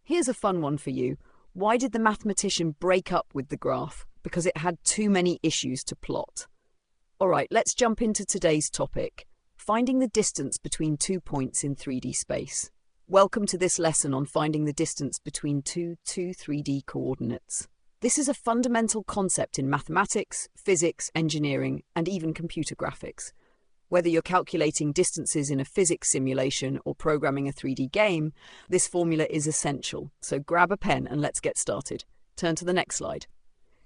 Here's a fun one for you. Why did the mathematician break up with the graph? Because it had too many issues to plot. Alright, let's jump into today's topic, finding the distance between 2 points in 3D space. Welcome to this lesson on finding the distance between two 3D coordinates. This is a fundamental concept in mathematics, physics, engineering, and even computer graphics. Whether you're calculating distances in a physics simulation or programming a 3D game, this formula is essential. So grab a pen and let's get started. Turn to the next slide.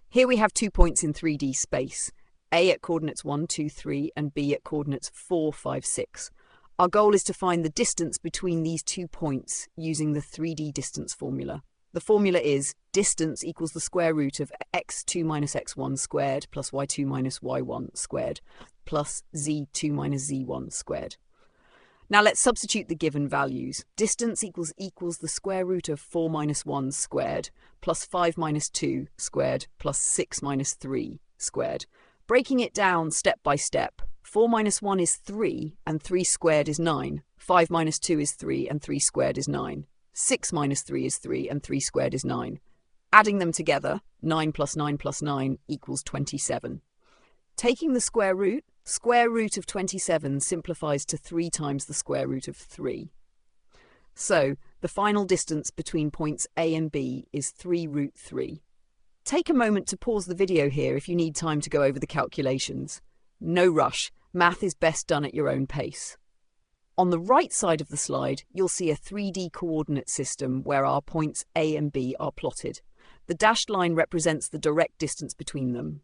Here we have 2 points in 3D space, A at coordinates 1, 2, 3, and B at coordinates 4, 5, 6. Our goal is to find the distance between these 2 points using the 3D distance formula. The formula is distance equals the square root of x2 minus x1 squared plus y2 minus y1 squared plus z2 minus z1 squared. Now let's substitute the given values. Distance equals the square root of 4 minus 1 squared plus 5 minus 2 squared plus 6 minus 3 squared. Breaking it down step by step, 4 minus 1 is 3 and 3 squared is 9. 5 minus 2 is 3 and 3 squared is 9. 6 minus 3 is 3 and 3 squared is 9. Adding them together, 9 plus 9 plus 9 equals 27. Taking the square root of 27 simplifies to 3 times the square root of 3. So, the final distance between points A and B is 3 root 3. Take a moment to pause the video here if you need time to go over the calculations. No rush, math is best done at your own pace. On the right side of the slide, you'll see a 3D coordinate system where our points A and B are plotted. The dashed line represents the direct distance between them.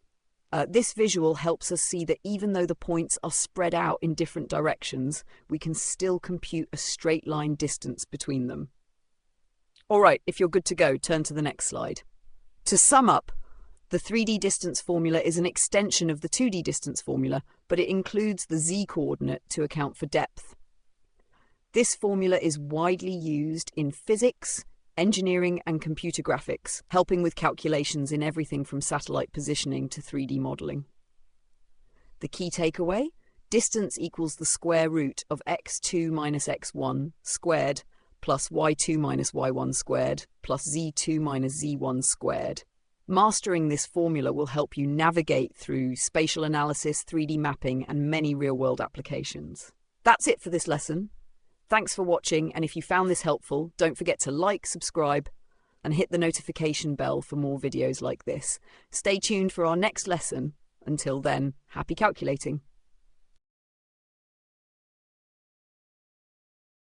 This visual helps us see that even though the points are spread out in different directions, we can still compute a straight line distance between them. Alright, if you're good to go, turn to the next slide. To sum up, the 3D distance formula is an extension of the 2D distance formula, but it includes the z-coordinate to account for depth. This formula is widely used in physics, engineering, and computer graphics, helping with calculations in everything from satellite positioning to 3D modeling. The key takeaway? Distance equals the square root of x2 minus x1 squared plus y2 minus y1 squared plus z2 minus z1 squared. Mastering this formula will help you navigate through spatial analysis, 3D mapping, and many real-world applications. That's it for this lesson. Thanks for watching, and if you found this helpful, don't forget to like, subscribe, and hit the notification bell for more videos like this. Stay tuned for our next lesson. Until then, happy calculating!